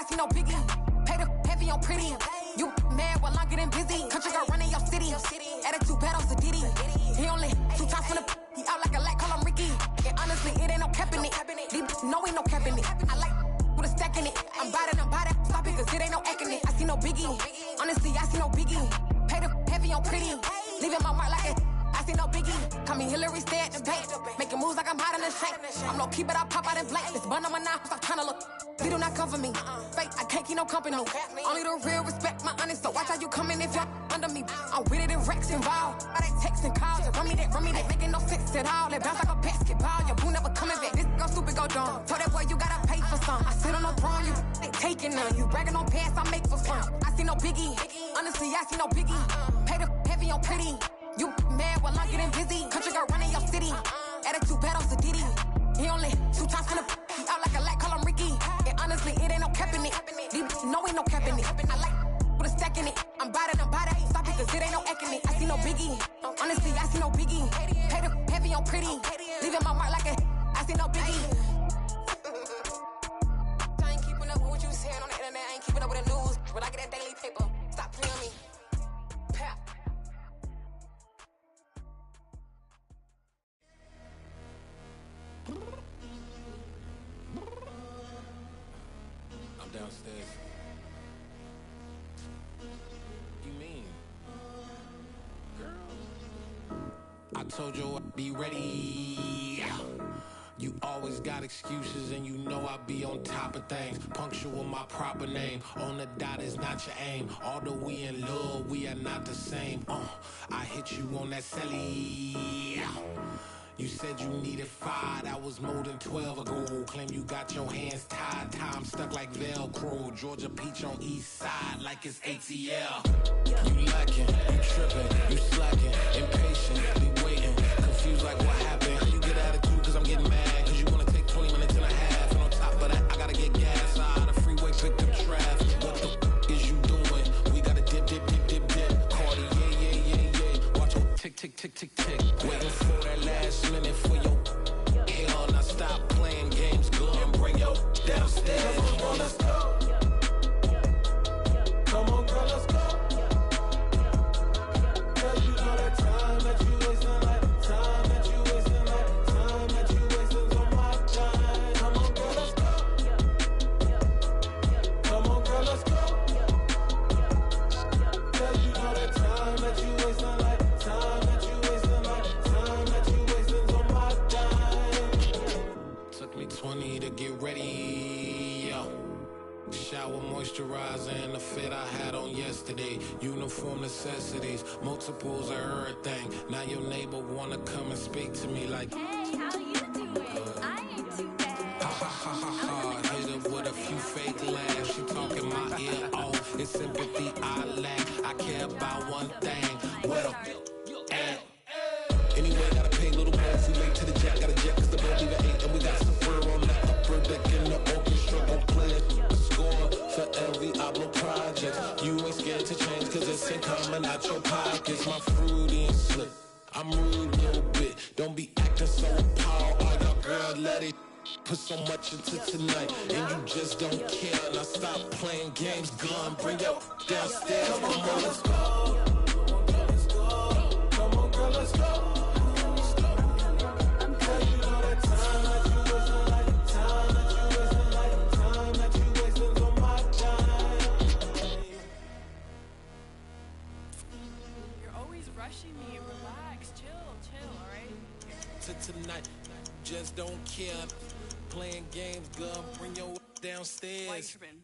see no biggie. Pay the heavy on pretty. You mad while I'm getting busy. Country girl running your city. Attitude bad on Diddy. He only 2 times from the. He out like a light, call him Ricky. And honestly, it ain't no cap in it. These no ain't no cap in it. I like with a stack in it. I'm by that. Stop it, cause it ain't no acting it. I see no biggie. Honestly, I see no biggie. Pay the heavy on pretty. Leaving my mark like it. I see no biggie. Call me Hillary, stay at the bank. Making moves like I'm hiding in the shank. I'm low key, but I pop out in blank. This bun on my knife, stop trying to look. They do not cover me. Fake, I can't keep no company. Only the real respect my honest. So watch how you coming if you're under me. I'm with it in Rex involved. I they texting calls. Just run me that. Making no sense at all. They bounce like a basketball. Your boo never coming back. This go stupid, go dumb. Told that boy you gotta pay for some. I sit on the throne, you ain't taking none. You bragging on pants, I make for fun. I see no biggie. Honestly, I see no biggie. Pay the heavy on pretty. You mad while I'm getting busy. Country girl running your city. Attitude bad on Diddy. He only 2 times from the. He out like a light, call him Ricky. And honestly, it ain't no cap in it. These no ain't no cap in it. I like with a stack in it. I'm by that. Stop it, cause it ain't no acting it. I see no biggie. Honestly, I see no biggie. Pay the heavy on pretty. Leaving my mark like a. I see no biggie. I ain't keeping up with what you saying on the internet. I ain't keeping up with the news. When I get that daily paper, stop playing on me. Pap. I'm downstairs. What you mean? Girl, I told you I'd be ready. You always got excuses and you know I be on top of things. Punctual my proper name. On the dot is not your aim. Although we in love, we are not the same. I hit you on that celly. You said you needed 5, that was more than 12 ago. Claim you got your hands tied, time stuck like Velcro. Georgia Peach on east side like it's ATL. You lacking, you tripping, you slacking, impatient, be waiting, confused like what happened. How you get attitude cause I'm getting mad, cause you wanna take 20 minutes and a half. And on top of that, I gotta get gas out of the freeway, pick up traffic. What the f is you doing? We gotta dip. Cardi, yeah. Watch your tick. Waiting for that last minute for your hell. Now stop playing games, go and bring your downstairs. Come on, let's go. Come on, girl, let's go. Cause you know that time that you wasting, like time that you wasting, like time that you wasting on my time. Come on, girl, let's go. Come on, girl, let's go. Cause you know that time that you wasting, like time that you wasting, like time that you wasting on my time. Took me 20 to get ready, yo. Shower, moisturizer, and the fit I had on yesterday. Uniform necessities, multiples of everything. Now your neighbor wanna come and speak to me like, hey, how you doing? I ain't too bad. Ha. Hit her with a few fake laughs. She talking my ear off. It's sympathy I lack. I care about one thing. Well, at. Anyway, gotta pay a little more if we late to the jack. Got a jet cause the boat even ate. And we got some fur on that upper deck in the orchestra. Gon' play a score for every Oblo project. You ain't scared to change cause it's ain't coming out your pockets. My fruity and slick. I'm rude a little bit. Don't be acting so appalled. All y'all girl, let it put so much into tonight. And you just don't care. Now stop playing games. Gun, bring your downstairs. Come on, let's go. Come on, girl, let's go. Rushing me, relax, chill, alright? To tonight, just don't care. Playing games, girl, bring your downstairs. Why you tripping?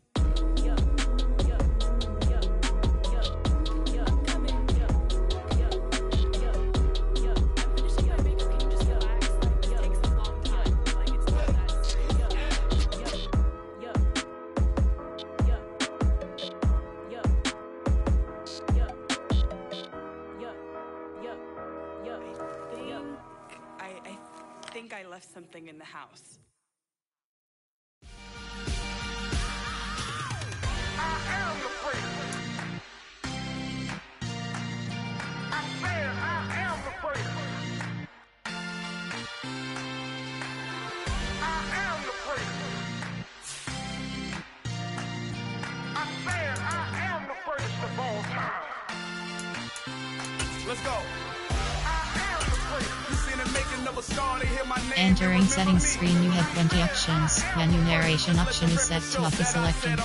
I think I left something in the house. I am the freak. I said I am the freak. I am the freak. Let's go. Entering settings screen, you have 20 options. Menu narration option is set to auto selected.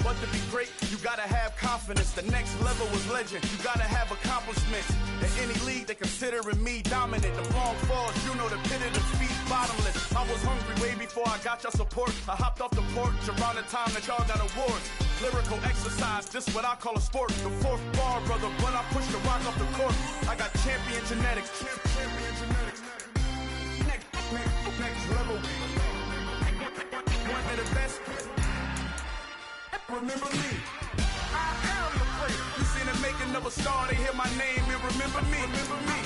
But to be great, you gotta have confidence. The next level was legend. You gotta have accomplishments. In any league, they considering me dominant. The long falls, you know the pit of defeat, bottomless. I was hungry way before I got your support. I hopped off the porch around the time that y'all got awards. Lyrical exercise, just what I call a sport. The fourth bar, brother, when I push the rock off the court. I got champion genetics. Champion genetics. Next level. One of the best. Remember me. I am the place. You seen the making of a star, they hear my name and remember me. Remember me.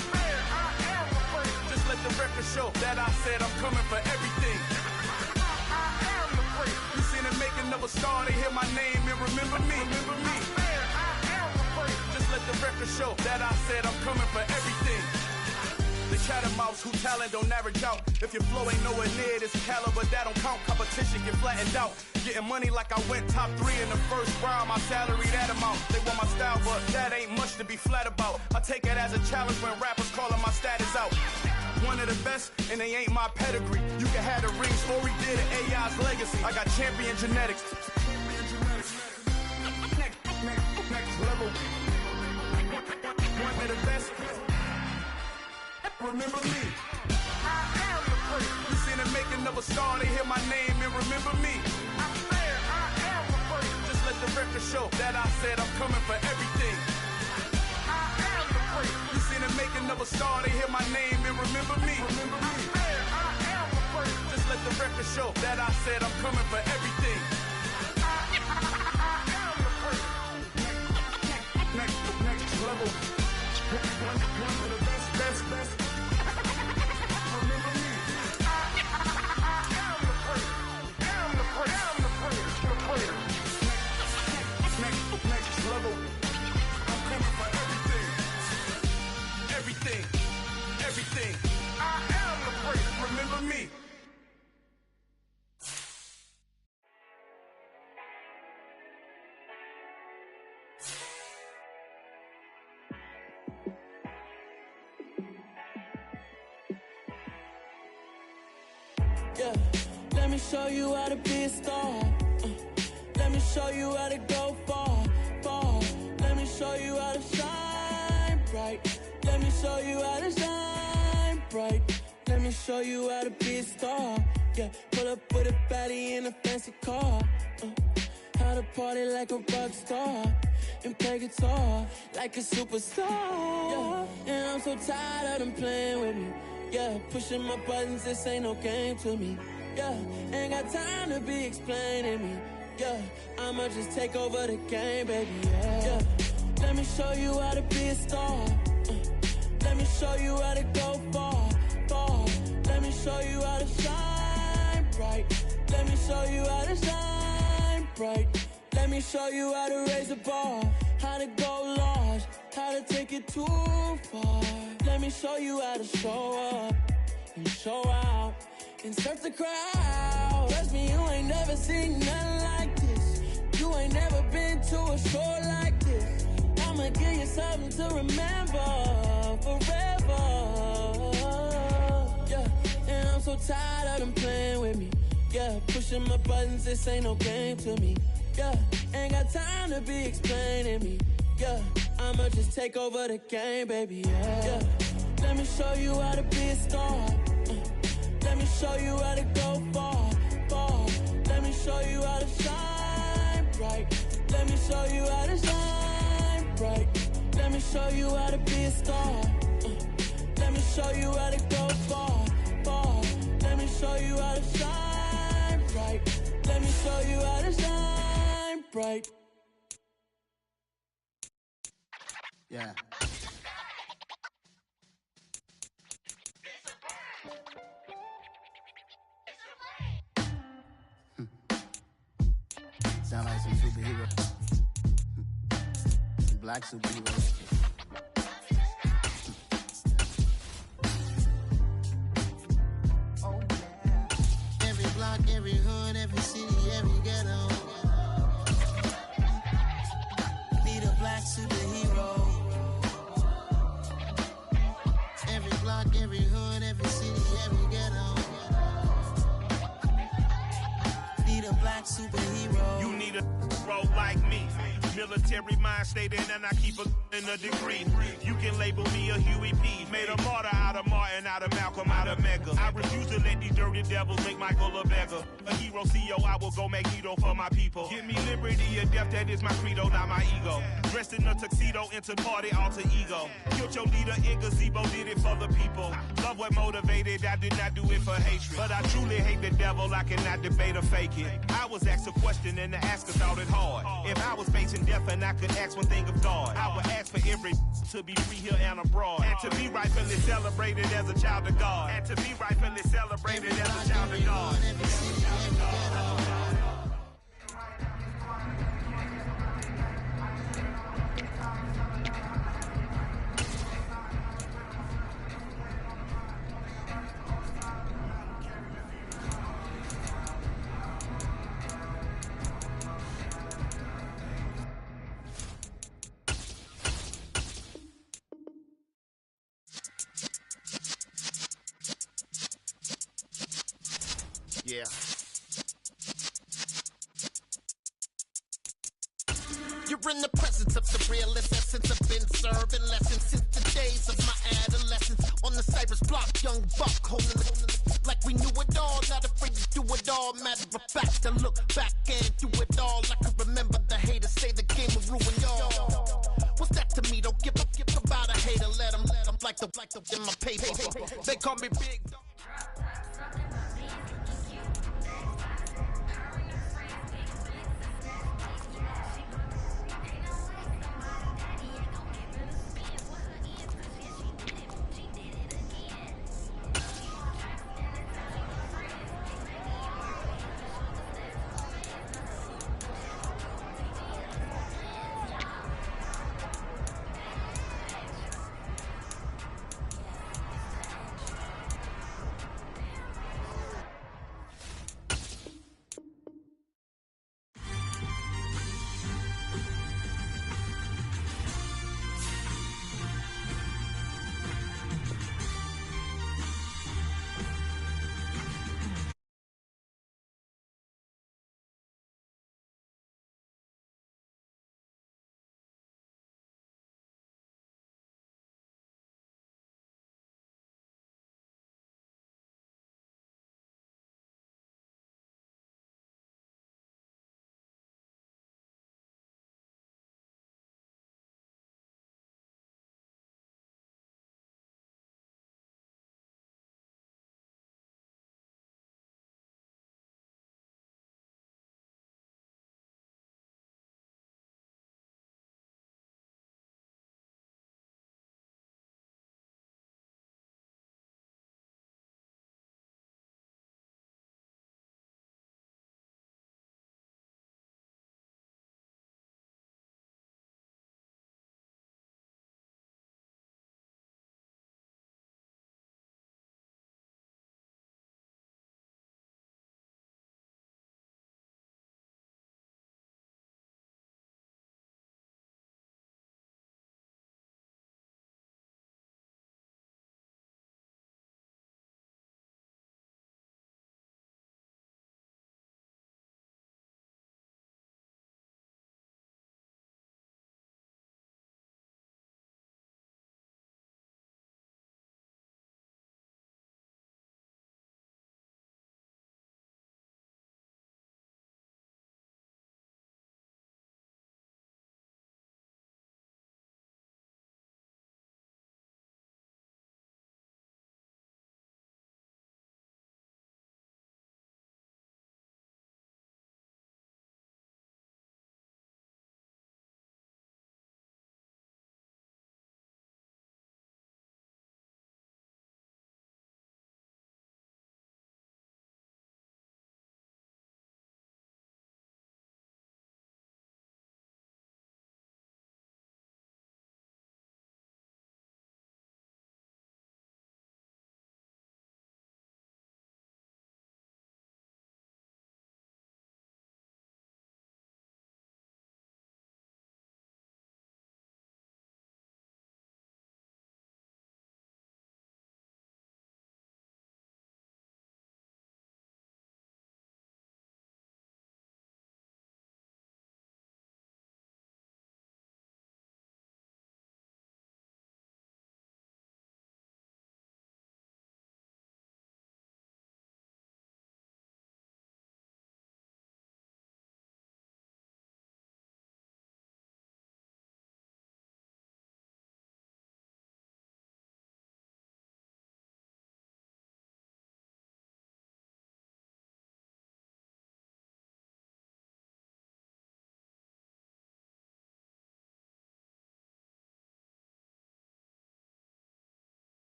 I am the place. Just let the record show that I said I'm coming for everything. I am the place. You seen the making of a star, they hear my name and remember me. Remember me. I am the place. Just let the record show that I said I'm coming for everything. The catamounts who talent don't average out. If your flow ain't nowhere near this caliber, that don't count. Competition get flattened out. Getting money like I went top 3 in the first round. My salary that amount. They want my style, but that ain't much to be flat about. I take it as a challenge when rappers calling my status out. One of the best, and they ain't my pedigree. You can have the ring, story did it, AI's legacy. I got champion genetics. Next level. One of the best. Remember me. I am the place. You seen the making of a star, they hear my name and remember me. I am the place. Just let the record show that I said I'm coming for everything. I am the place. You seen the making of a star, they hear my name and remember me. Remember me. I am the place. Just let the record show that I said I'm coming for everything. I am the place. Next level. One of the best. Everything. I am the place. Remember me. Yeah, let me show you how to be a star. Let me show you how to go far. Let me show you how to shine bright. Let me show you how to shine bright. Let me show you how to be a star. Yeah, pull up with a baddie in a fancy car. How to party like a rock star and play guitar like a superstar. Yeah, and I'm so tired of them playing with me. Yeah, pushing my buttons, this ain't no game to me. Yeah, ain't got time to be explaining me. Yeah, I'ma just take over the game, baby. Yeah, let me show you how to be a star. Let me show you how to go far. Let me show you how to shine bright. Let me show you how to shine bright. Let me show you how to raise the bar, how to go large, how to take it too far. Let me show you how to show up and show out and surf the crowd. Trust me, you ain't never seen nothing like this. You ain't never been to a show like this. I'ma give you something to remember forever. Yeah, and I'm so tired of them playing with me. Yeah, pushing my buttons, this ain't no game to me. Yeah, ain't got time to be explaining me. Yeah, I'ma just take over the game, baby. Yeah, let me show you how to be a star. Let me show you how to go far. Let me show you how to shine bright. Let me show you how to shine bright. Let me show you how to be a star. Let me show you how to go far. Let me show you how to shine bright. Let me show you how to shine bright. Yeah. Sound like some superhero. Some black superheroes. every city, every ghetto. Need a black superhero. Every block, every hood, every city, every ghetto. Need a black superhero. You need a bro like me. Military mind stated, and I keep in a degree. You can label me a Huey P. Made a martyr out of Martin, out of Malcolm, out of Mega. I refuse to let these dirty devils make Michael a beggar. A hero CEO, I will go Magneto for my people. Give me liberty or death, that is my credo, not my ego. Dressed in a tuxedo, into party, alter ego. Killed your leader in gazebo, did it for the people. Love what motivated, I did not do it for hatred. But I truly hate the devil, I cannot debate or fake it. I was asked a question and the asker thought it hard. If I was facing death and I could ask one thing of God, I would ask for every to be free here and abroad. And to be rightfully celebrated as a child of God. And to be rightfully celebrated as a child of God. Yeah. You're in the presence of the realest essence. I've been serving lessons since the days of my adolescence. On the Cypress block, young buck holding it like we knew it all. Not afraid to do it all. Matter of fact, I look back and do it all. I can remember the haters say the game will ruin y'all. What's that to me? Don't give about a hater. Let them like the in my paper. They call me Big Dog.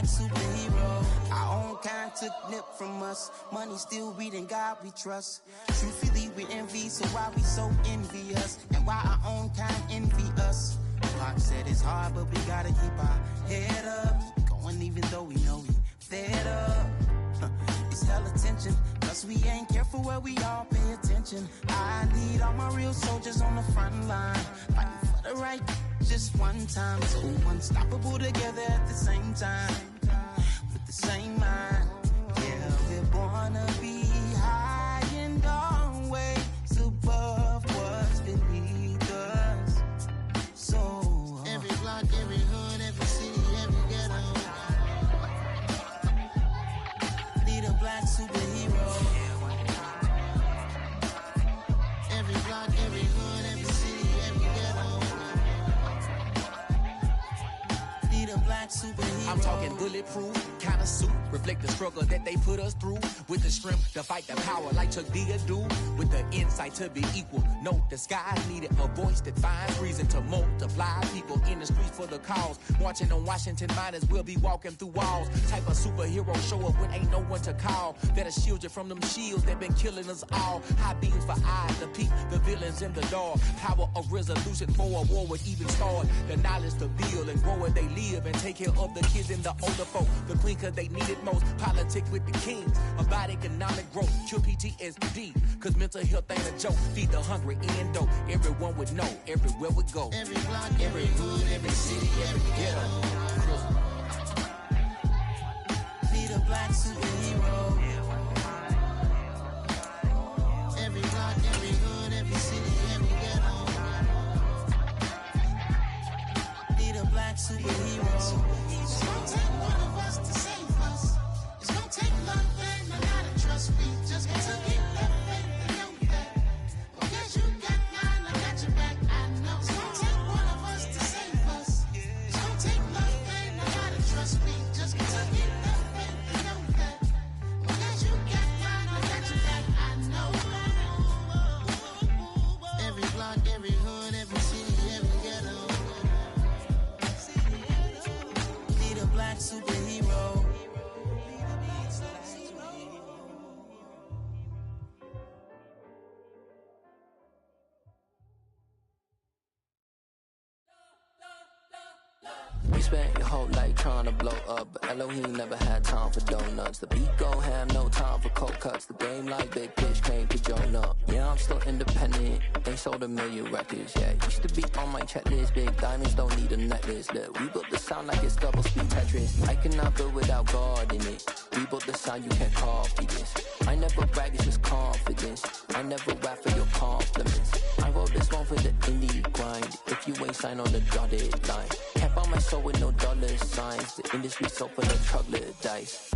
black superhero. Our own kind took nip from us. Money still reading God we trust. Truthfully we envy, so why we so envious? And why our own kind envy us? Pac said it's hard, but we gotta keep our head up. Going even though we know we fed up. It's hell attention, cause we ain't careful where we all pay attention. I need all my real soldiers on the front line, fighting for the right just one time. So unstoppable together at the same time, with the same mind. Yeah, we're born to be high and always above what's beneath us. So every block, every hood, every city, every ghetto need a black superhero. Every block, every hood, every city, every ghetto need a black superhero. I'm talking bulletproof kind of suit, reflect the struggle that they put us through, with the strength to fight the power like Chuck D do, with the insight to be equal. No, the sky needed a voice that finds reason to multiply people in the streets for the cause. Marching on Washington miners will be walking through walls. Type of superhero show up when ain't no one to call, that'll shield you from them shields that been killing us all. High beams for eyes to peek the villains in the dark. Power of resolution for a war would even start. The knowledge to build and grow where they live and take care of the kids and the older folk. The queen cause they need it most. Politics with the kings about economic growth. Cure PTSD cause mental health ain't a joke. Feed the hungry and dope. Everyone would know everywhere we go. Every block, every hood, every city, every ghetto Need a black superhero. Every block, every hood, every city, every ghetto Need a black superhero. It's gonna take one of us to save us. It's gonna take love and a lot of trust. We just got to keep that faith and know that. Because you got mine, I got your back, I know. It's gonna take one of us to save us. It's gonna take love and a lot of trust. We just got to keep that faith and know that. Because you got mine, I got your back, I know. Every block, every hood, every city, every ghetto Need a black superhero. We spent your whole life trying to blow up, but Elohim never had time for donuts. The beat go ham, no time for cold cuts. The game like Big Pitch came to join up. Yeah, I'm still independent. They sold 1 million records. Yeah, used to be on my checklist. Big diamonds don't need a necklace. Look, we built the sound like it's double speed Tetris. I cannot build without God in it. We built the sound, you can't copy this. I never brag, it's just confidence. I never rap for your compliments. I wrote this one for the indie grind. If you ain't signed on the dotted line, can't buy my soul with no dollar signs. The industry so full of troglodytes.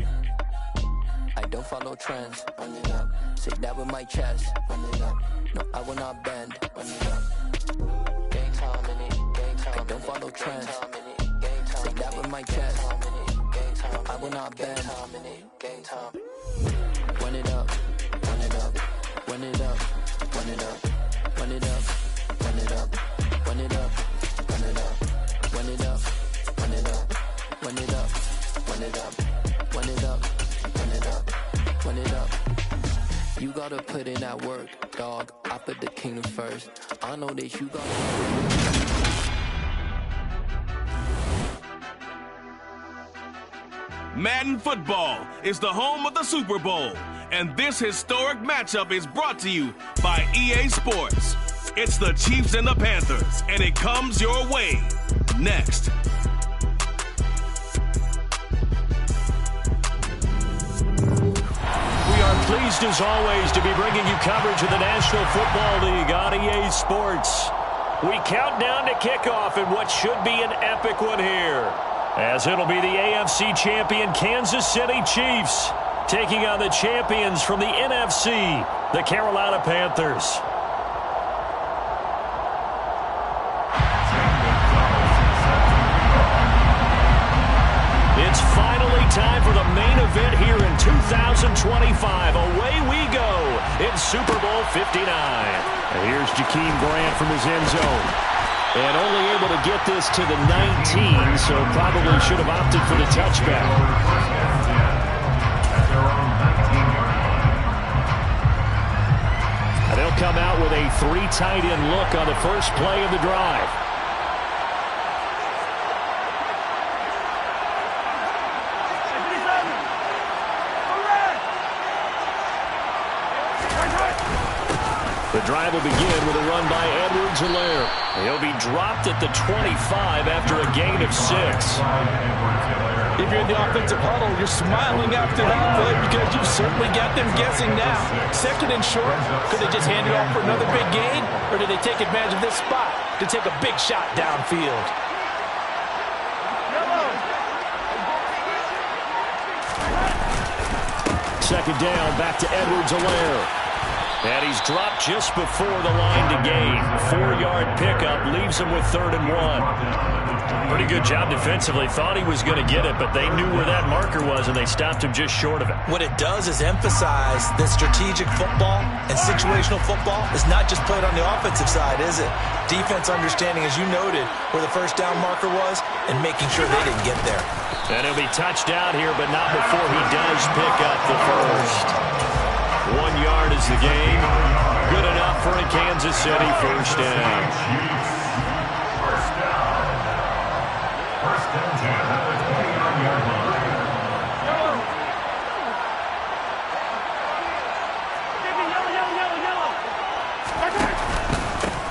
I don't follow trends. Run it up. Say that with my chest. Run it up. No, I will not bend. Run it up. Gang time in it. Gang time. I don't follow trends. Say that with my chest. No, I will not bend. Gang time. Run it up. Run it up. Run it up. Run it up. Run it up. Run it up. Run it up. Run it up. Run it up. Run it up. Run it up. Run it up. Run it up. Run it up. Run it up. You gotta put in that work, dog. I put the kingdom first. I know that you gotta. Madden Football is the home of the Super Bowl, and this historic matchup is brought to you by EA Sports. It's the Chiefs and the Panthers, and it comes your way next. We are pleased, as always, to be bringing you coverage of the National Football League on EA Sports. We count down to kickoff in what should be an epic one here, as it'll be the AFC champion Kansas City Chiefs taking on the champions from the NFC, the Carolina Panthers. It's finally time for the main event here in 2025. Away we go in Super Bowl 59. And here's Jakeem Grant from his end zone. And only able to get this to the 19, so probably should have opted for the touchback. And they'll come out with a 3 tight end look on the first play of the drive. The drive will begin with a run by Edwards-Helaire. He'll be dropped at the 25 after a gain of 6. If you're in the offensive huddle, you're smiling after that play because you've certainly got them guessing now. 2nd and short, could they just hand it off for another big gain? Or did they take advantage of this spot to take a big shot downfield? Second down, back to Edwards-Helaire. And he's dropped just before the line to gain. 4-yard pickup leaves him with 3rd and 1. Pretty good job defensively. Thought he was going to get it, but they knew where that marker was, and they stopped him just short of it. What it does is emphasize that strategic football and situational football is not just played on the offensive side, is it? Defense understanding, as you noted, where the first down marker was and making sure they didn't get there. And he'll be touched down here, but not before he does pick up the first. 1 yard is the gain. Good enough for a Kansas City first down.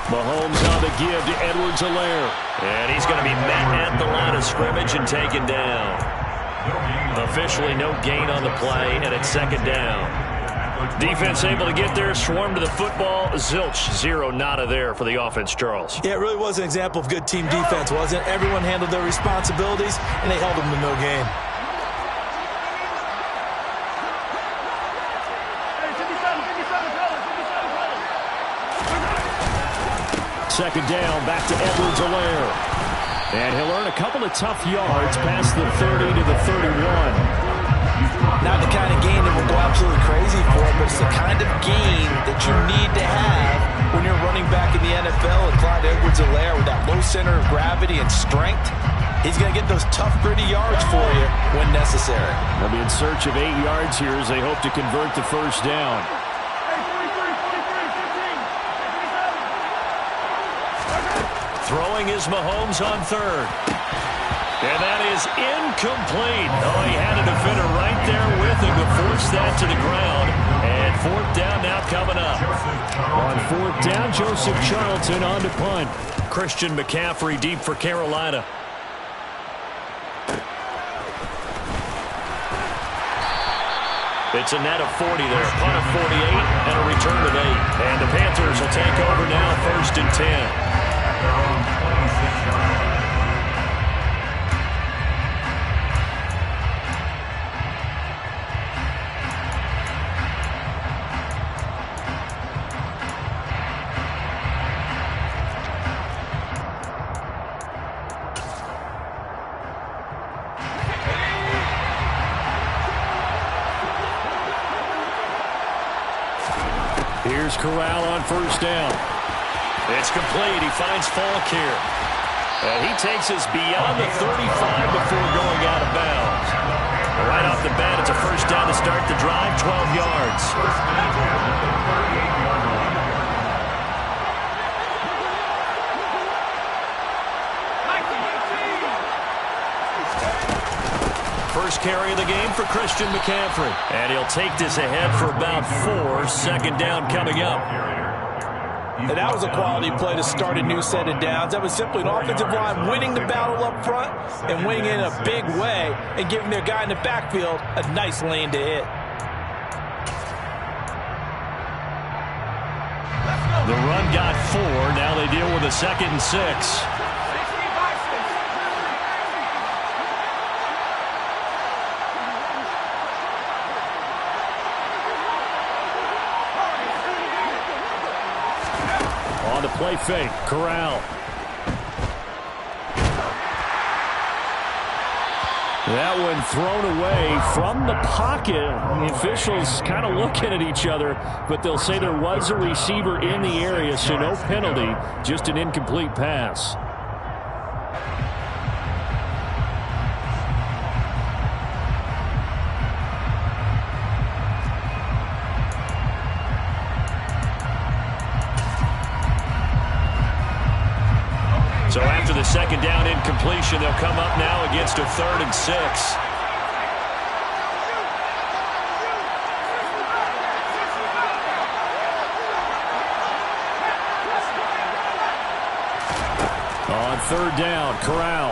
Mahomes on the give to Edwards-Helaire. And he's going to be met at the line of scrimmage and taken down. Officially no gain on the play, and it's 2nd down. Defense able to get there, swarm to the football. Zilch, 0 nada there for the offense, Charles. Yeah, it really was an example of good team defense, wasn't it? Everyone handled their responsibilities, and they held them to no gain. Second down, back to Edwards-Helaire. And he'll earn a couple of tough yards past the 30 to the 31. Not the kind of game that will go absolutely crazy for him, but it's the kind of game that you need to have when you're running back in the NFL. And Clyde Edwards-Helaire, with that low center of gravity and strength, he's going to get those tough, gritty yards for you when necessary. They'll be in search of 8 yards here as they hope to convert the first down. Throwing is Mahomes on 3rd. And that is incomplete. Oh, he had a defender right there with him to force that to the ground. And 4th down now coming up. On 4th down, Joseph Charlton on to punt. Christian McCaffrey deep for Carolina. It's a net of 40 there. Punt of 48 and a return of 8. And the Panthers will take over now, 1st and 10. Here's Corral on 1st down. It's complete. He finds Falk here. And he takes us beyond the 35 before going out of bounds. Right off the bat, it's a 1st down to start the drive, 12 yards. First carry of the game for Christian McCaffrey. And he'll take this ahead for about 4. 2nd down coming up. And that was a quality play to start a new set of downs. That was simply an offensive line winning the battle up front and winning in a big way and giving their guy in the backfield a nice lane to hit. The run got 4. Now they deal with a 2nd and 6. On the play fake, Corral. That one thrown away from the pocket. The officials kind of looking at each other, but they'll say there was a receiver in the area, so no penalty, just an incomplete pass. So after the second down incompletion, they'll come up now against a 3rd and 6. On 3rd down, Corral.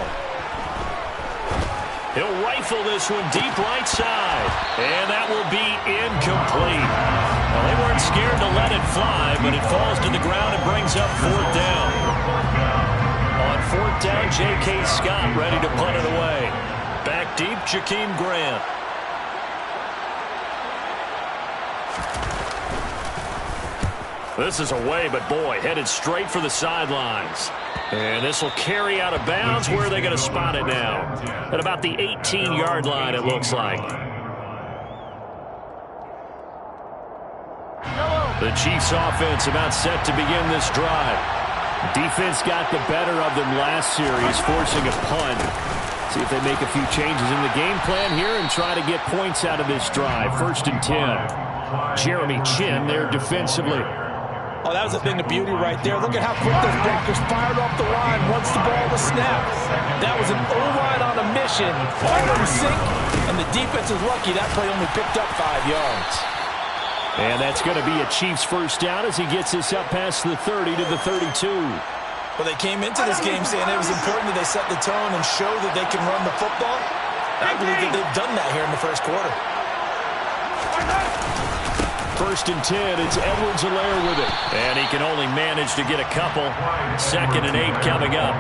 He'll rifle this one deep right side. And that will be incomplete. Well, they weren't scared to let it fly, but it falls to the ground and brings up 4th down. On 4th down, J.K. Scott ready to punt it away. Back deep, Jakeem Grant. This is away, but boy, headed straight for the sidelines. And this will carry out of bounds. Where are they going to spot it now? At about the 18-yard line, it looks like. The Chiefs offense about set to begin this drive. Defense got the better of them last series, forcing a punt. See if they make a few changes in the game plan here and try to get points out of this drive. 1st and 10. Jeremy Chin there defensively. Oh, that was a thing of beauty right there. Look at how quick those blockers fired off the line once the ball was snapped. That was an O-line on a mission, all in sync, and the defense is lucky that play only picked up 5 yards. And that's going to be a Chiefs 1st down as he gets this up past the 30 to the 32. Well, they came into this game saying it was important that they set the tone and show that they can run the football. I believe that they've done that here in the 1st quarter. 1st and 10, it's Edwards-Helaire with it. And he can only manage to get a couple. 2nd and 8 coming up.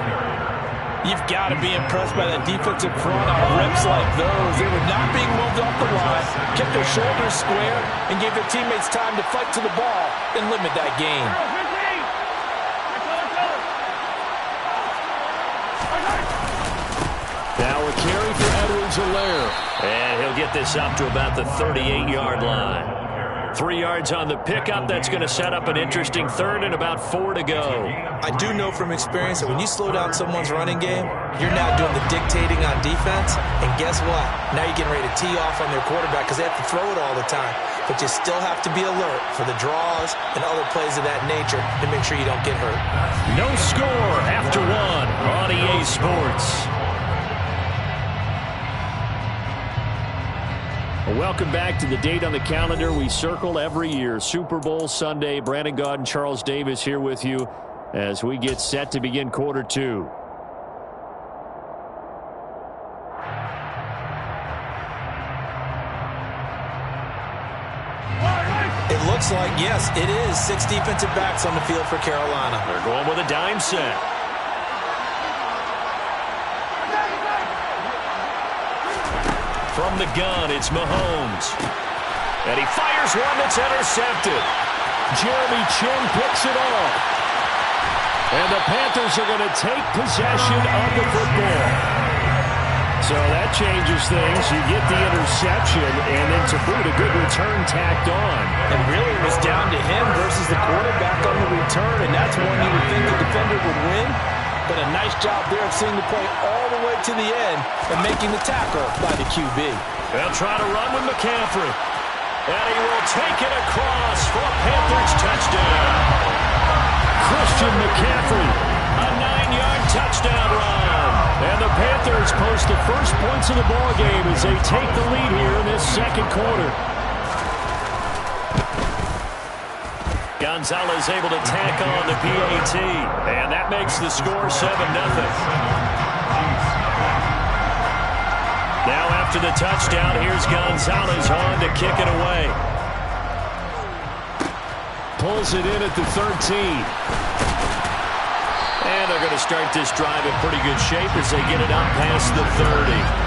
You've got to be impressed by that defensive front on reps like those. They were not being moved off the line, kept their shoulders square, and gave their teammates time to fight to the ball and limit that gain. Now a carry for Edwards-Helaire. And he'll get this up to about the 38-yard line. 3 yards on the pickup. That's going to set up an interesting 3rd and about 4 to go. I do know from experience that when you slow down someone's running game, you're now doing the dictating on defense. And guess what? Now you're getting ready to tee off on their quarterback because they have to throw it all the time. But you still have to be alert for the draws and other plays of that nature to make sure you don't get hurt. No score after 1 on EA Sports. Welcome back to the date on the calendar we circle every year. Super Bowl Sunday. Brandon Gaud and Charles Davis here with you as we get set to begin quarter 2. It looks like, yes, it is 6 defensive backs on the field for Carolina. They're going with a dime set. From the gun, it's Mahomes. And he fires one that's intercepted. Jeremy Chin picks it off. And the Panthers are going to take possession of the football. So that changes things. You get the interception, and then to boot, a good return tacked on. And really it was down to him versus the quarterback on the return, and that's one you would think the defender would win. But a nice job there of seeing the play all the way to the end and making the tackle by the QB. They'll try to run with McCaffrey. And he will take it across for a Panthers touchdown. Christian McCaffrey, a 9-yard touchdown run. And the Panthers post the first points of the ballgame as they take the lead here in this 2nd quarter. Gonzalez able to tack on the PAT, and that makes the score 7-0. Now after the touchdown, here's Gonzalez on to kick it away. Pulls it in at the 13. And they're going to start this drive in pretty good shape as they get it up past the 30.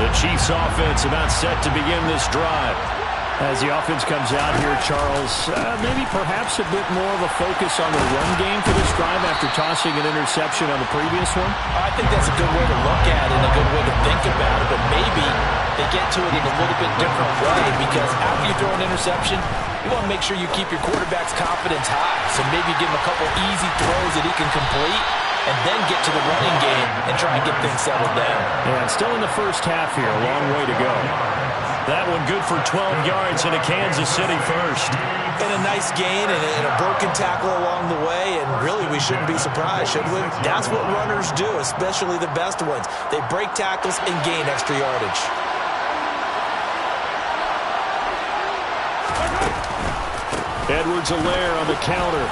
The Chiefs offense about set to begin this drive. As the offense comes out here, Charles, maybe perhaps a bit more of a focus on the run game for this drive after tossing an interception on the previous one? I think that's a good way to look at it and a good way to think about it, but maybe they get to it in a little bit different way because after you throw an interception, you want to make sure you keep your quarterback's confidence high. So maybe give him a couple easy throws that he can complete and then get to the running game and try and get things settled down. Yeah, still in the first half here. A long way to go. That one good for 12 yards and a Kansas City first. And a nice gain and a broken tackle along the way, and really we shouldn't be surprised, should we? That's what runners do, especially the best ones. They break tackles and gain extra yardage. Edwards-Helaire on the counter.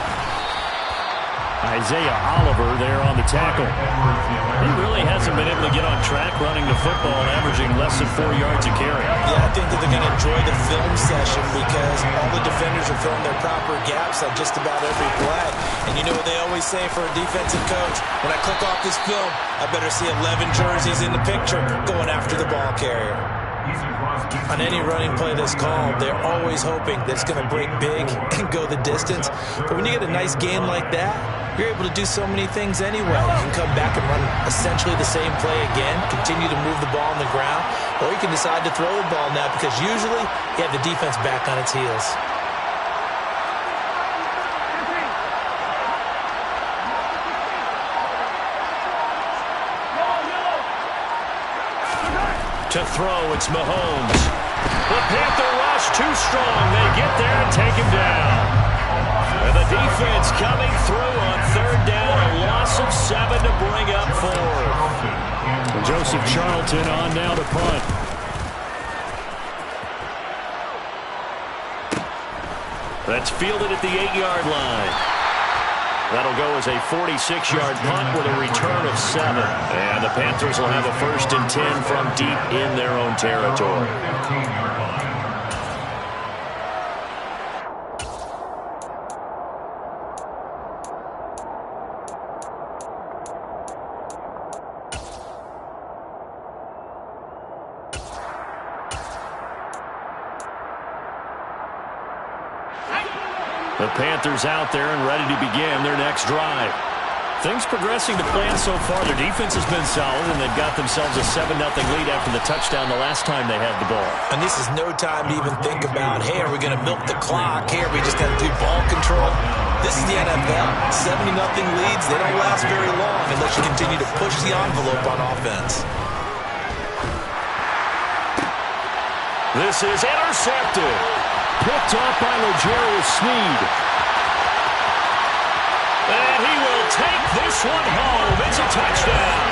Isaiah Oliver there on the tackle. He really hasn't been able to get on track running the football, averaging less than 4 yards a carry. Yeah, I think that they're going to enjoy the film session because all the defenders are filling their proper gaps on just about every play. And you know what they always say for a defensive coach? When I click off this film, I better see 11 jerseys in the picture going after the ball carrier. On any running play that's called, they're always hoping that it's going to break big and go the distance. But when you get a nice gain like that, you're able to do so many things anyway. You can come back and run essentially the same play again, continue to move the ball on the ground, or you can decide to throw the ball now because usually you have the defense back on its heels. To throw, it's Mahomes. The Panther rush too strong. They get there and take him down. And the defense coming through on third down. A loss of 7 to bring up 4. And Joseph Charlton on now to punt. That's fielded at the 8-yard line. That'll go as a 46-yard punt with a return of 7. And the Panthers will have a 1st and 10 from deep in their own territory. The Panthers out there and ready to begin their next drive. Things progressing to plan so far. Their defense has been solid, and they've got themselves a 7-0 lead after the touchdown the last time they had the ball. And this is no time to even think about, hey, are we going to milk the clock? Hey, are we just going to do ball control? This is the NFL. 70-0 leads, they don't last very long unless you continue to push the envelope on offense. This is intercepted. Picked off by L'Jarius Sneed. And he will take this one home. It's a touchdown.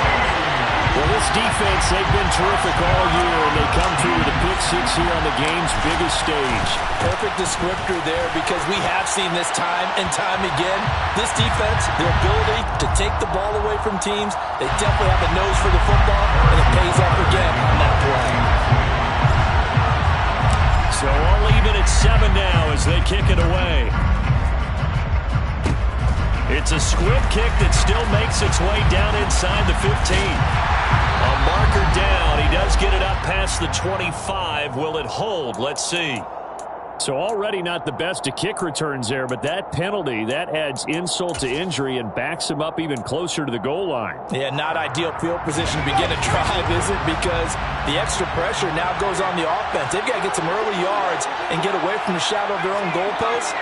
Well, this defense, they've been terrific all year, and they come through with a pick 6 here on the game's biggest stage. Perfect descriptor there because we have seen this time and time again. This defense, their ability to take the ball away from teams, they definitely have a nose for the football, and it pays off again on that play. So all even at 7 now as they kick it away. It's a squib kick that still makes its way down inside the 15. A marker down. He does get it up past the 25. Will it hold? Let's see. So already not the best of kick returns there, but that penalty, that adds insult to injury and backs him up even closer to the goal line. Yeah, not ideal field position to begin a drive, is it? Because the extra pressure now goes on the offense. They've got to get some early yards and get away from the shadow of their own goalposts.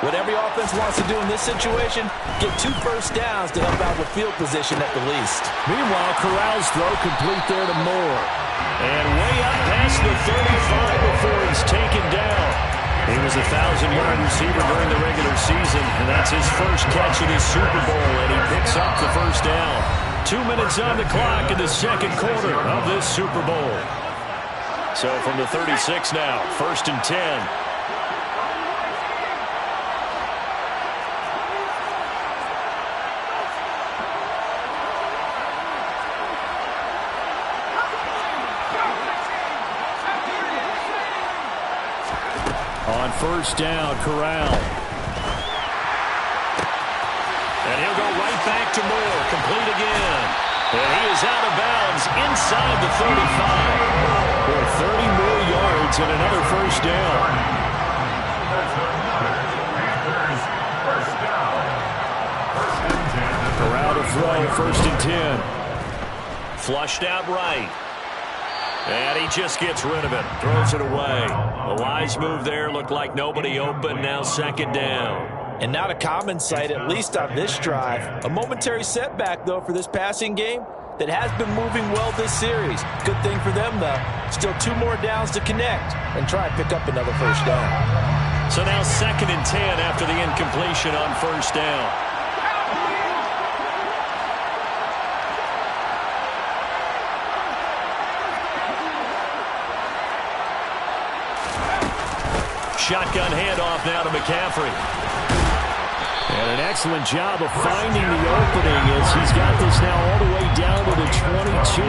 What every offense wants to do in this situation, get 2 first downs to help out with field position at the least. Meanwhile, Corral's throw complete there to Moore. And way up past the 35 before he's taken down. He was a 1,000-yard receiver during the regular season, and that's his first catch in his Super Bowl, and he picks up the first down. 2 minutes on the clock in the second quarter of this Super Bowl. So from the 36 now, 1st and 10. On first down, Corral. And he'll go right back to Moore. Complete again. And he is out of bounds inside the 35. For 30 more yards yards and another first down. Corral to throw, 1st and 10. Flushed out right. And he just gets rid of it. Throws it away. A wise move there. Looked like nobody open. Now 2nd down. And not a common sight, at least on this drive. A momentary setback, though, for this passing game that has been moving well this series. Good thing for them, though. Still 2 more downs to connect and try and pick up another first down. So now 2nd and 10 after the incompletion on 1st down. Shotgun handoff now to McCaffrey. And an excellent job of finding the opening as he's got this now all the way down to the 22.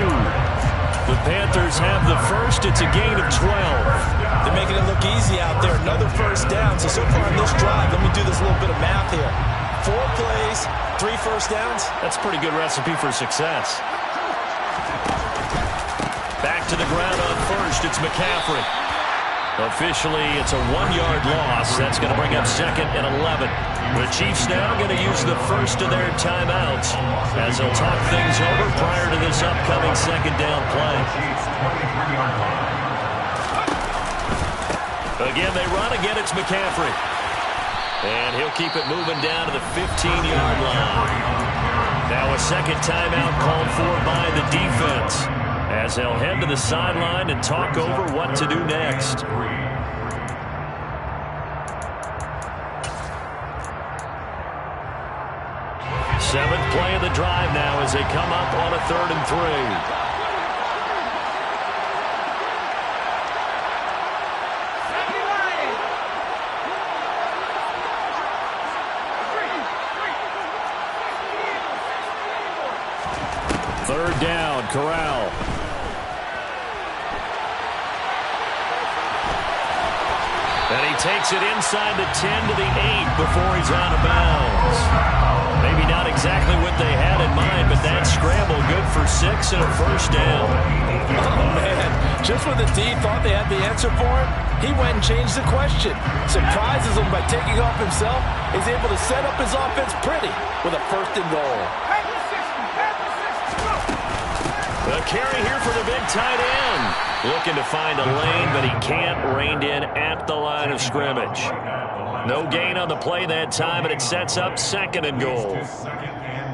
The Panthers have the first. It's a gain of 12. They're making it look easy out there. Another first down. So far on this drive, let me do this little bit of math here. 4 plays, 3 first downs. That's a pretty good recipe for success. Back to the ground on 1st. It's McCaffrey. Officially, it's a 1-yard loss. That's going to bring up 2nd and 11. The Chiefs now going to use the first of their timeouts as they'll talk things over prior to this upcoming 2nd down play. Again, they run. Again, it's McCaffrey. And he'll keep it moving down to the 15-yard line. Now a 2nd timeout called for by the defense, as they'll head to the sideline and talk over what to do next. 7th play of the drive now as they come up on a 3rd and 3. Third down, Corral. And he takes it inside the 10 to the 8 before he's out of bounds. Maybe not exactly what they had in mind, but that scramble good for 6 and a first down. Oh, man. Just when the D thought they had the answer for him, he went and changed the question. Surprises him by taking off himself. He's able to set up his offense pretty with a 1st and goal. A carry here for the big tight end. Looking to find a lane, but he can't. Reined in at the line of scrimmage. No gain on the play that time, and it sets up 2nd and goal.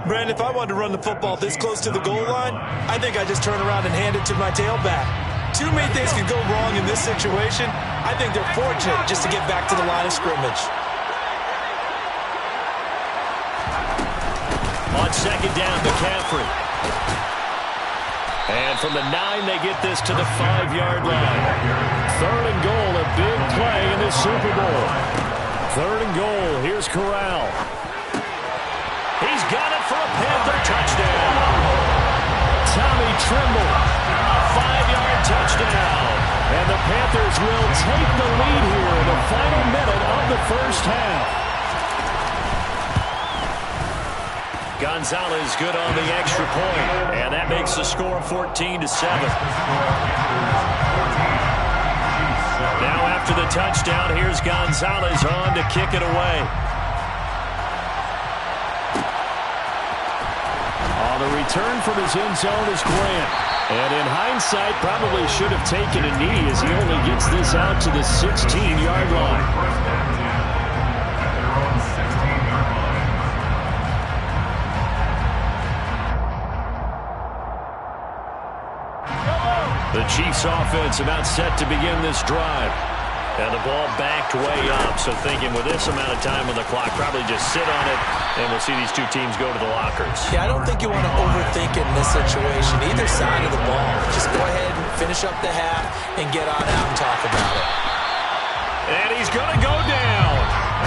Brandon, if I wanted to run the football this close to the goal line, I think I just turn around and hand it to my tailback. Too many things could go wrong in this situation. I think they're fortunate just to get back to the line of scrimmage. On 2nd down, McCaffrey. And from the 9, they get this to the 5-yard line. 3rd and goal, a big play in this Super Bowl. 3rd and goal, here's Corral. He's got it for a Panther touchdown. Tommy Tremble, a 5-yard touchdown. And the Panthers will take the lead here in the final minute of the first half. Gonzalez good on the extra point, and that makes the score 14-7. Now after the touchdown, here's Gonzalez on to kick it away. On the return from his end zone is Grant. And in hindsight, probably should have taken a knee as he only gets this out to the 16-yard line. The Chiefs offense about set to begin this drive. And the ball backed way up, so thinking with this amount of time on the clock, probably just sit on it, and we'll see these two teams go to the lockers. Yeah, I don't think you want to overthink it in this situation, either side of the ball. Just go ahead and finish up the half and get on out and talk about it. And he's going to go down.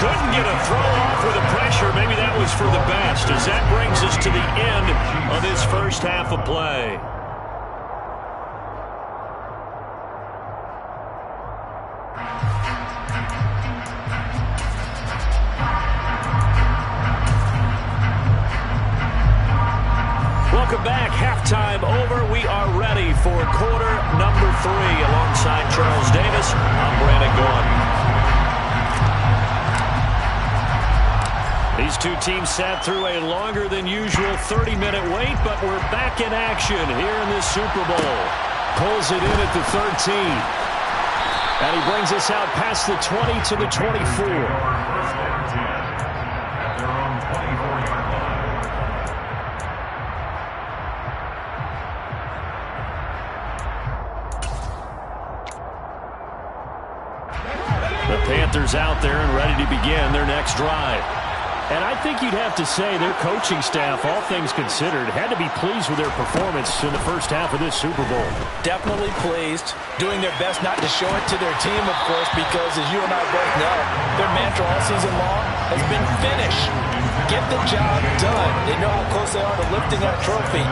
Couldn't get a throw off with the pressure. Maybe that was for the best, as that brings us to the end of this first half of play. Welcome back. Halftime over. We are ready for quarter number 3. Alongside Charles Davis, I'm Brandon Gaughan. These two teams sat through a longer than usual 30-minute wait, but we're back in action here in this Super Bowl. Pulls it in at the 13. And he brings us out past the 20 to the 24. The Panthers out there and ready to begin their next drive. And I think you'd have to say their coaching staff, all things considered, had to be pleased with their performance in the first half of this Super Bowl. Definitely pleased. Doing their best not to show it to their team, of course, because as you and I both know, their mantra all season long has been finish. Get the job done. They know how close they are to lifting that trophy.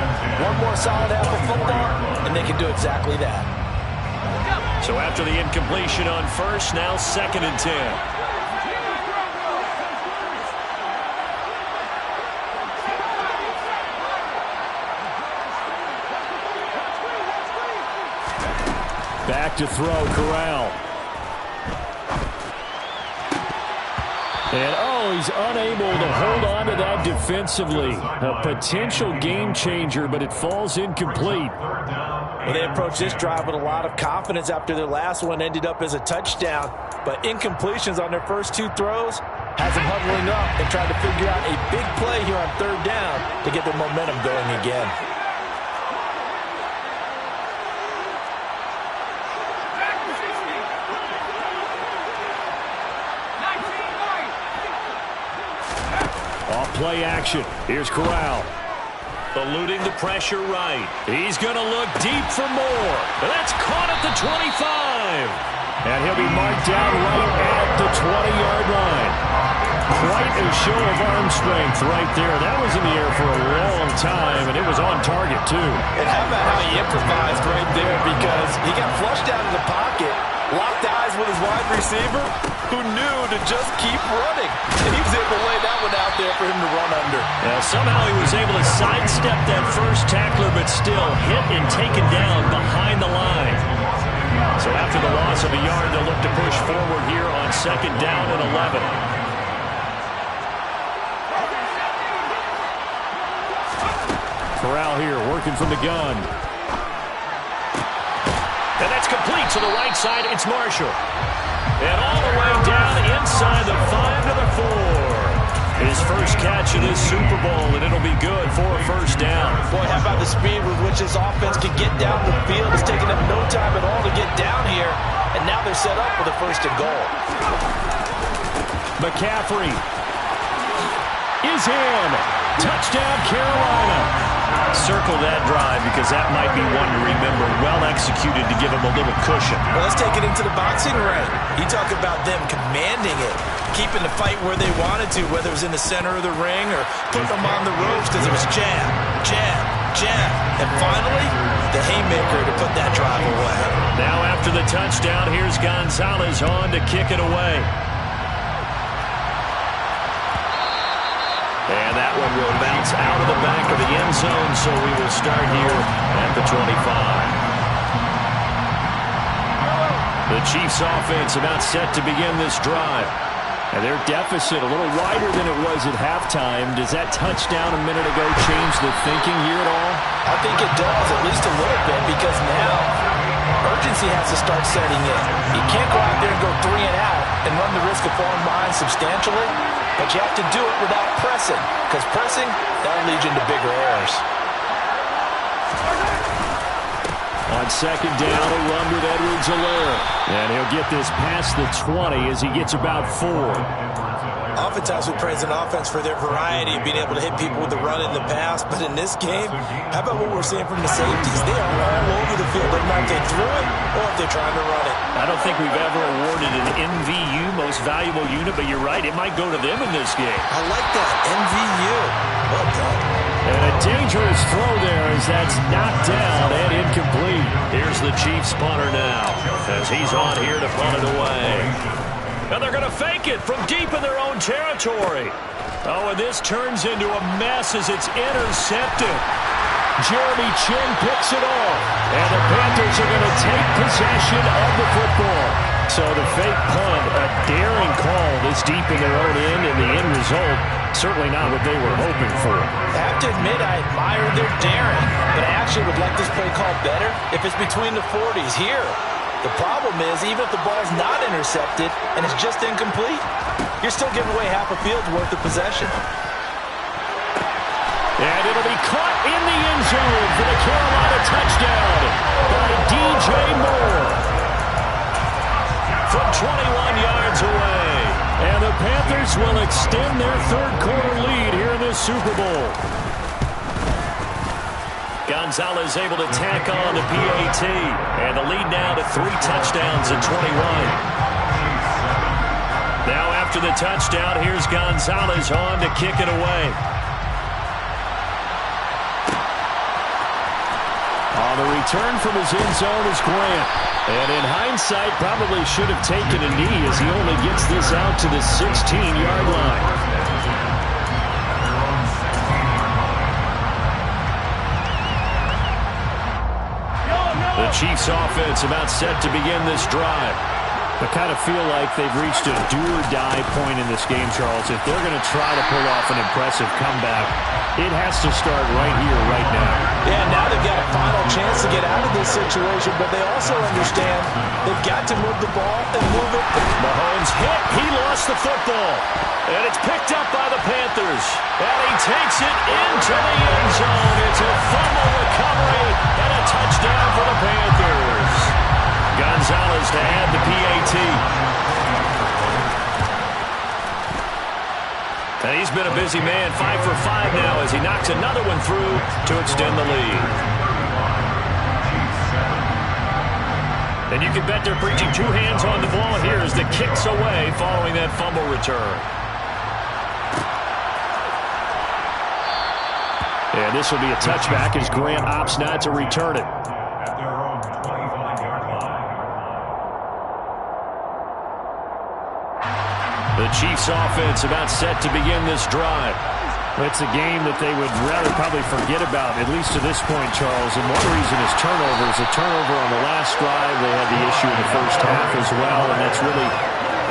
One more solid half of football, and they can do exactly that. So after the incompletion on first, now 2nd and 10. Back to throw, Corral. And, he's unable to hold on to that defensively. A potential game changer, but it falls incomplete. Well, they approached this drive with a lot of confidence after their last one ended up as a touchdown. But incompletions on their first 2 throws has them huddling up and trying to figure out a big play here on 3rd down to get their momentum going again. Play action. Here's Corral. Eluding the pressure right. He's going to look deep for more. That's caught at the 25. And he'll be marked down right at the 20-yard line. Quite a show of arm strength right there. That was in the air for a long time, and it was on target, too. And how about how he improvised right there, because he got flushed out of the pocket, locked eyes with his wide receiver, who knew to just keep running. And he was able to lay that one out there for him to run under. Somehow he was able to sidestep that first tackler, but still hit and taken down behind the line. So after the loss of a yard, they'll look to push forward here on 2nd down and 11. Corral here working from the gun. And that's complete to the right side. It's Marshall. And all the way down inside the 5 to the 4. His first catch of this Super Bowl, and it'll be good for a first down. Boy, how about the speed with which this offense can get down the field? It's taken them no time at all to get down here, and now they're set up for the 1st and goal. McCaffrey is in. Touchdown, Carolina. Circle that drive because that might be one to remember. Well executed to give him a little cushion. Well, let's take it into the boxing ring. You talk about them commanding it, keeping the fight where they wanted to, whether it was in the center of the ring or putting them on the ropes because it was jab, jab, jab. And finally, the haymaker to put that drive away. Now after the touchdown, here's Gonzalez on to kick it away. And that one will bounce out of the back of the end zone, so we will start here at the 25. The Chiefs offense about set to begin this drive. And their deficit a little wider than it was at halftime. Does that touchdown a minute ago change the thinking here at all? I think it does, at least a little bit, because now urgency has to start setting in. You can't go out there and go 3 and out and run the risk of falling behind substantially, but you have to do it without pressing, because pressing, that'll lead you into bigger errors. On 2nd down, a run with Edwards-Helaire. And he'll get this past the 20 as he gets about 4. Oftentimes we praise an offense for their variety of being able to hit people with the run in the pass, but in this game, how about what we're seeing from the safeties? They are all over the field. Doesn't matter if they threw it or if they're trying to run it. I don't think we've ever awarded an MVU, most valuable unit, but you're right, it might go to them in this game. I like that, MVU. Well done. And a dangerous throw there as that's knocked down and incomplete. Here's the Chiefs punter now as he's on here to punt it away. And they're going to fake it from deep in their own territory. Oh, and this turns into a mess as it's intercepted. Jeremy Chin picks it off. And the Panthers are going to take possession of the football. So the fake punt, a daring call this deep in their own end, and the end result, certainly not what they were hoping for. I have to admit, I admire their daring, but I actually would like this play called better if it's between the 40s here. The problem is, even if the ball's not intercepted and it's just incomplete, you're still giving away half a field's worth of possession. And it'll be caught in the end zone for the Carolina touchdown by DJ Moore. From 21 yards away. And the Panthers will extend their third-quarter lead here in this Super Bowl. Gonzalez able to tack on the PAT. And the lead now to 3 touchdowns at 21. Now after the touchdown, here's Gonzalez on to kick it away. On the return from his end zone is Grant. And in hindsight, probably should have taken a knee as he only gets this out to the 16-yard line. The Chiefs offense about set to begin this drive. I kind of feel like they've reached a do-or-die point in this game, Charles. If they're going to try to pull off an impressive comeback, it has to start right here, right now. Yeah, now they've got a final chance to get out of this situation, but they also understand they've got to move the ball and move it. Mahomes hit. He lost the football. And it's picked up by the Panthers. And he takes it into the end zone. It's a fumble recovery and a touchdown for the Panthers. Gonzalez to add the PAT. And he's been a busy man, 5 for 5 now as he knocks another one through to extend the lead. And you can bet they're preaching 2 hands on the ball here as the kick's away following that fumble return. And this will be a touchback as Grant opts not to return it. The Chiefs offense about set to begin this drive. It's a game that they would rather probably forget about, at least to this point, Charles. And one reason is turnovers. A turnover on the last drive. They had the issue in the first half as well, and that's really,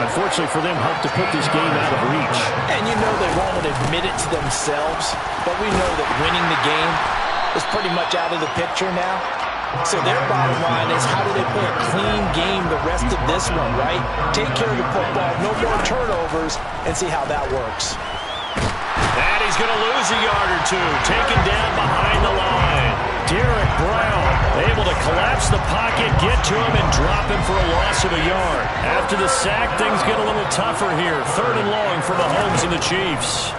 unfortunately for them, helped to put this game out of reach. And you know they won't admit it to themselves, but we know that winning the game is pretty much out of the picture now. So their bottom line is, how do they play a clean game the rest of this one, right? Take care of the football, no more turnovers, and see how that works. And he's going to lose a yard or two, taken down behind the line. Derek Brown able to collapse the pocket, get to him, and drop him for a loss of a yard. After the sack, things get a little tougher here. 3rd and long for Mahomes and the Chiefs.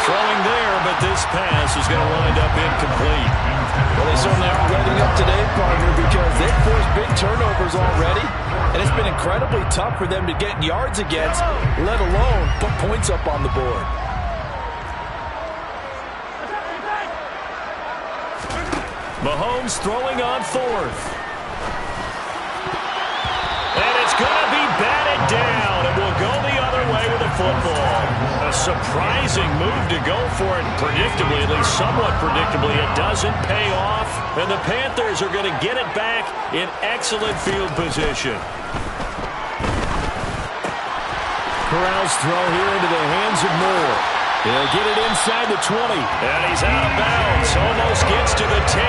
Throwing there, but this pass is going to wind up incomplete. Well, they certainly aren't letting up today, partner, because they've forced big turnovers already, and it's been incredibly tough for them to get yards against, let alone put points up on the board. Mahomes throwing on 4th. And it's going to be batted down. It will go the other way with the football. A surprising move to go for it. Predictably, at least somewhat predictably, it doesn't pay off. And the Panthers are going to get it back in excellent field position. Corral's throw here into the hands of Moore. He'll get it inside the 20. And he's out of bounds. Almost gets to the 10.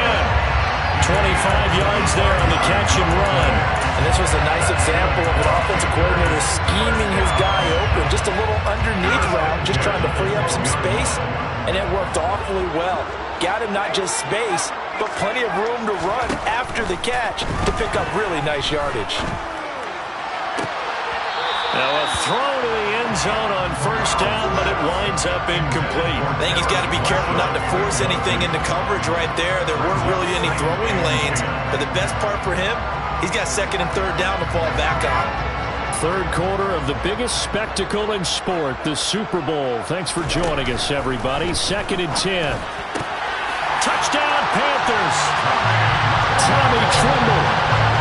25 yards there on the catch and run. And this was a nice example of an offensive coordinator scheming his guy open. Just a little underneath route, just trying to free up some space, and it worked awfully well. Got him not just space, but plenty of room to run after the catch to pick up really nice yardage. Now a throw to the end zone on 1st down, but it winds up incomplete. I think he's got to be careful not to force anything into coverage right there. There weren't really any throwing lanes, but the best part for him, he's got 2nd and 3rd down to fall back on. 3rd quarter of the biggest spectacle in sport, the Super Bowl. Thanks for joining us, everybody. 2nd and 10. Touchdown, Panthers. Tommy Tremble,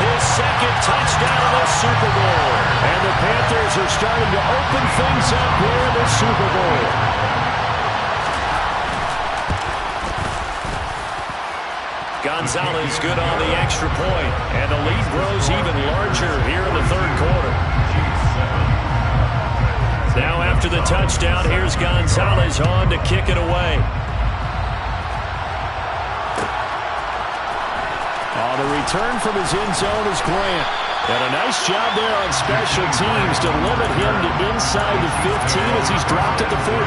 his 2nd touchdown of the Super Bowl. And the Panthers are starting to open things up here in the Super Bowl. Gonzalez good on the extra point. And the lead grows even larger here in the third quarter. Now after the touchdown, here's Gonzalez on to kick it away. The return from his end zone is Grant. And a nice job there on special teams to limit him to inside the 15 as he's dropped at the 14.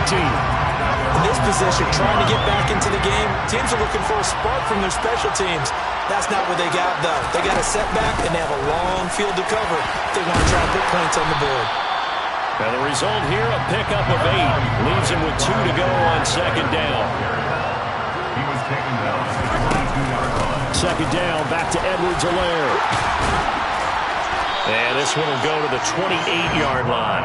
In this position, trying to get back into the game, teams are looking for a spark from their special teams. That's not what they got, though. They got a setback, and they have a long field to cover. They want to try to put points on the board. And the result here, a pickup of 8. Leaves him with 2 to go on second down. He was taken down at the 22-yard line. Second down, back to Edwards-Helaire. And this one will go to the 28-yard line.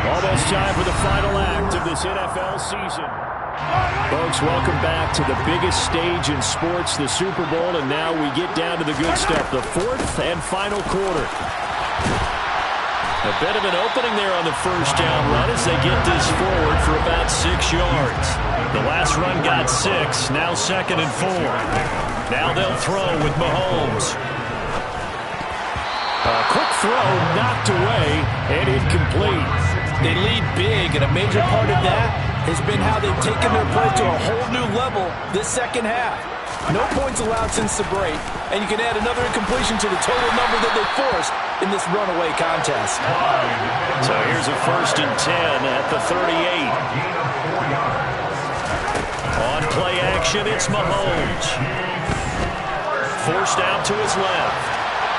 Almost time for the final act of this NFL season. Folks, welcome back to the biggest stage in sports, the Super Bowl, and now we get down to the good stuff, the fourth and final quarter. A bit of an opening there on the first down run as they get this forward for about 6 yards. The last run got 6, now 2nd and 4. Now they'll throw with Mahomes. A quick throw knocked away and incomplete. They lead big, and a major part of that has been how they've taken their play to a whole new level this second half. No points allowed since the break, and you can add another incompletion to the total number that they forced in this runaway contest. So here's a 1st and 10 at the 38. On play action, it's Mahomes. Forced out to his left.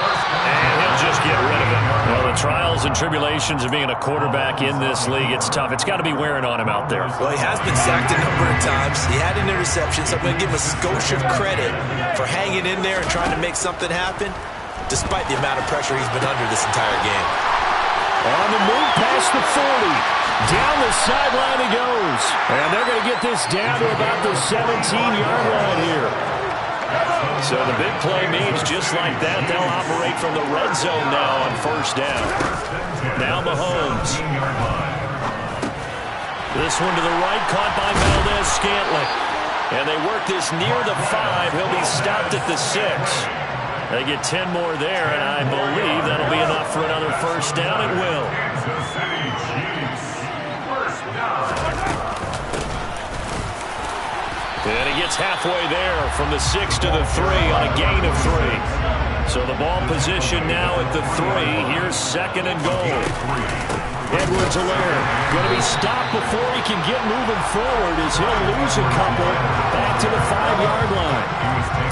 And he'll just get rid of it. Well, the trials and tribulations of being a quarterback in this league, it's tough. It's got to be wearing on him out there. Well, he has been sacked a number of times. He had an interception, so I'm going to give him a skosh of credit for hanging in there and trying to make something happen, despite the amount of pressure he's been under this entire game. On the move past the 40. Down the sideline he goes. And they're going to get this down to about the 17-yard line here. So the big play means just like that, they'll operate from the red zone now on first down. Now Mahomes. This one to the right, caught by Valdez-Scantling. And they work this near the 5. He'll be stopped at the 6. They get 10 more there, and I believe that'll be enough for another first down. It will. And he gets halfway there from the 6 to the 3 on a gain of 3. So the ball position now at the 3. Here's 2nd and goal. Edwards-Helaire going to be stopped before he can get moving forward as he'll lose a couple back to the 5-yard line.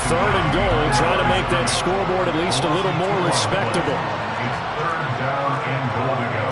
3rd and goal, trying to make that scoreboard at least a little more respectable. It's 3rd down and goal to go.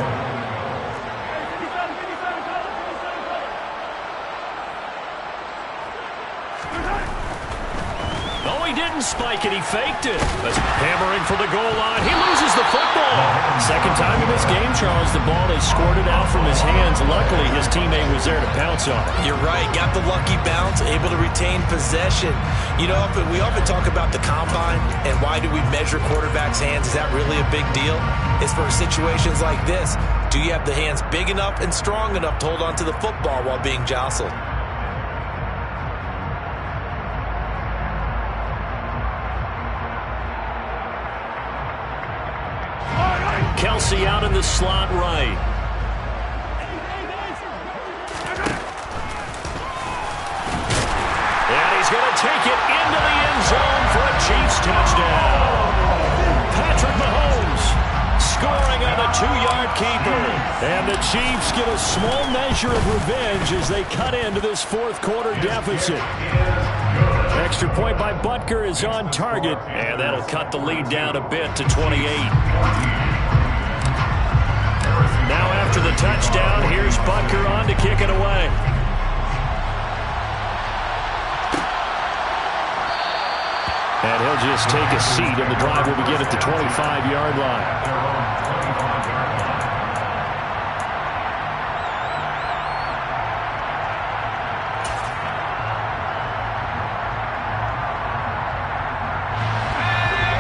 Oh, he didn't spike it. He faked it. That's hammering for the goal line. He loses the football. Second time in this game, Charles, the ball has squirted out from his hands. Luckily, his teammate was there to pounce on it. You're right. Got the lucky bounce, able to retain possession. You know, we often talk about the combine and why do we measure quarterbacks' hands. Is that really a big deal? It's for situations like this. Do you have the hands big enough and strong enough to hold on to the football while being jostled? Kelsey out in the slot right. And he's going to take it into the end zone for a Chiefs touchdown. Patrick Mahomes scoring on the 2-yard keeper. And the Chiefs get a small measure of revenge as they cut into this fourth quarter deficit. Extra point by Butker is on target. And that'll cut the lead down a bit to 28. Now after the touchdown, here's Butker on to kick it away. And he'll just take a seat, and the drive will begin at the 25-yard line.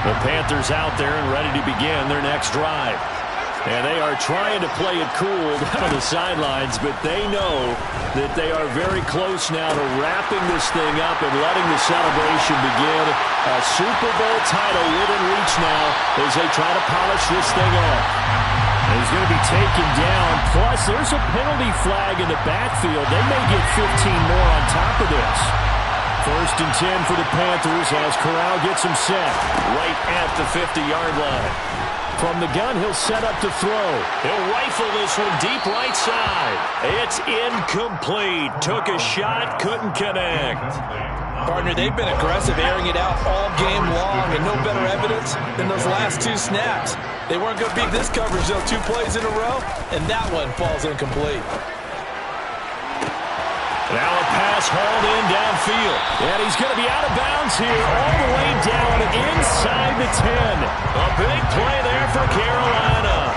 The Panthers out there and ready to begin their next drive. And they are trying to play it cool down on the sidelines, but they know that they are very close now to wrapping this thing up and letting the celebration begin. A Super Bowl title within reach now as they try to polish this thing off. And he's going to be taken down. Plus, there's a penalty flag in the backfield. They may get 15 more on top of this. 1st and 10 for the Panthers as Corral gets him set right at the 50-yard line. From the gun, he'll set up to throw. He'll rifle this one deep right side. It's incomplete. Took a shot, couldn't connect. Partner, they've been aggressive, airing it out all game long, and no better evidence than those last 2 snaps. They weren't going to beat this coverage, though, 2 plays in a row, and that one falls incomplete. Now a pass hauled in downfield. And he's going to be out of bounds here all the way down inside the 10. A big play there for Carolina.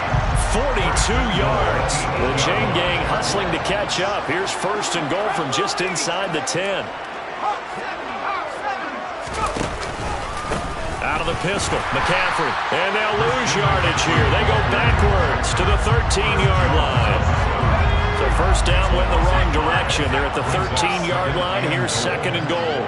42 yards. The chain gang hustling to catch up. Here's 1st and goal from just inside the 10. Out of the pistol, McCaffrey. And they'll lose yardage here. They go backwards to the 13-yard line. So 1st down went in the wrong direction. They're at the 13-yard line. Here's 2nd and goal.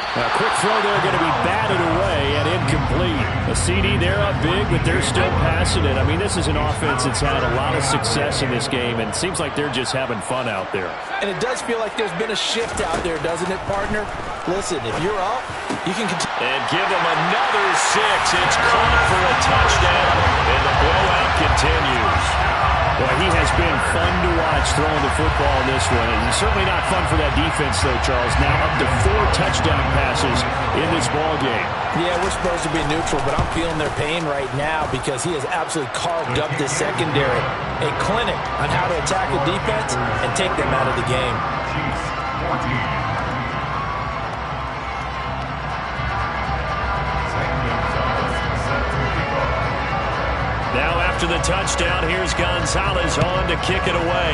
A quick throw there, going to be batted away and incomplete. A CD, they're up big, but they're still passing it. I mean, this is an offense that's had a lot of success in this game, and it seems like they're just having fun out there. And it does feel like there's been a shift out there, doesn't it, partner? Listen, if you're up, you can continue. And give them another 6. It's caught for a touchdown, and the blowout continues. Boy, he has been fun to watch throwing the football in this one. And certainly not fun for that defense, though, Charles. Now up to 4 touchdown passes in this ball game. Yeah, we're supposed to be neutral, but I'm feeling their pain right now because he has absolutely carved up this secondary. A clinic on how to attack a defense and take them out of the game. Now after the touchdown, here's Gonzalez on to kick it away.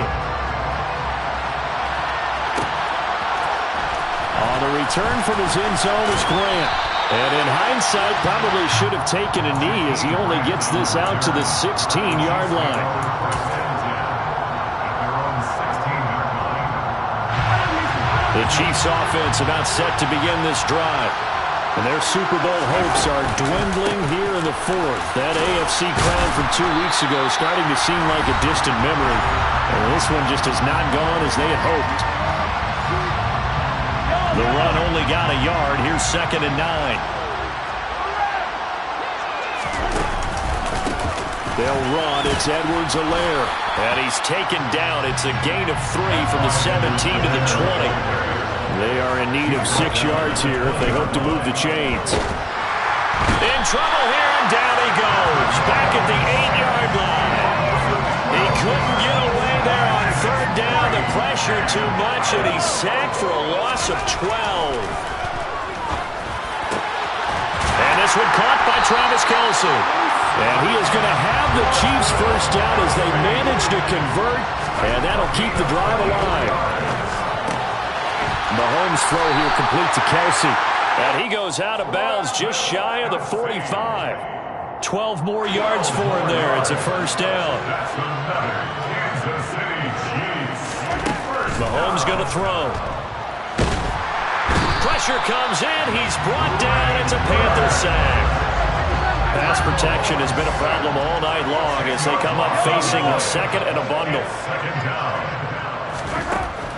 On the return from his end zone is Grant. And in hindsight, probably should have taken a knee as he only gets this out to the 16-yard line. The Chiefs offense about set to begin this drive. And their Super Bowl hopes are dwindling here in the 4th. That AFC crown from 2 weeks ago is starting to seem like a distant memory. And this one just has not gone as they had hoped. The run only got a yard. Here's 2nd and 9. They'll run. It's Edwards-Helaire. And he's taken down. It's a gain of 3 from the 17 to the 20. They are in need of 6 yards here if they hope to move the chains. In trouble here, and down he goes. Back at the 8-yard line. He couldn't get away there on 3rd down. The pressure too much, and he's sacked for a loss of 12. And this one caught by Travis Kelce. And he is going to have the Chiefs 1st down as they manage to convert, and that'll keep the drive alive. Mahomes' throw here complete to Kelce. And he goes out of bounds just shy of the 45. 12 more yards for him there. It's a 1st down. Mahomes going to throw. Pressure comes in. He's brought down. It's a Panther sack. Pass protection has been a problem all night long as they come up facing a 2nd and a bundle.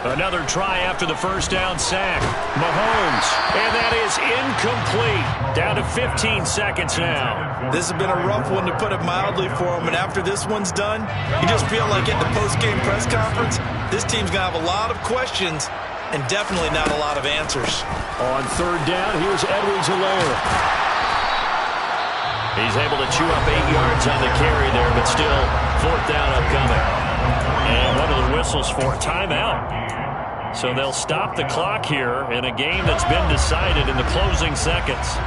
Another try after the 1st down sack. Mahomes, and that is incomplete. Down to 15 seconds now. This has been a rough one, to put it mildly, for him. And after this one's done, you just feel like at the post-game press conference, this team's going to have a lot of questions and definitely not a lot of answers. On 3rd down, here's Edwards-Helaire. He's able to chew up 8 yards on the carry there, but still 4th down upcoming. And one of the whistles for timeout. So they'll stop the clock here in a game that's been decided in the closing seconds.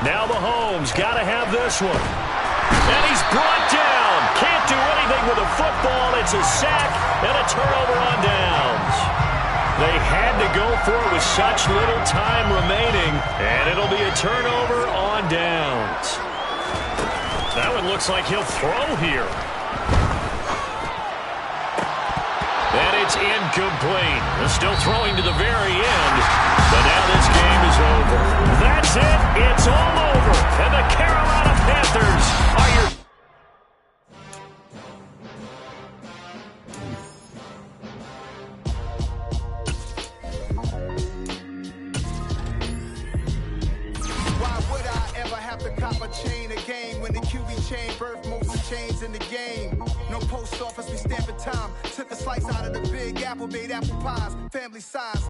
Now Mahomes got to have this one. And he's brought down. Can't do anything with a football. It's a sack and a turnover on downs. They had to go for it with such little time remaining, and it'll be a turnover on downs. That one looks like he'll throw here. And it's incomplete. They're still throwing to the very end, but now this game is over. That's it. It's all over. And the Carolina Panthers are your... Cop a chain a game when the QB chain birth most of chains in the game. No post office, we stamping time. Took a slice out of the big apple, made apple pies, family size.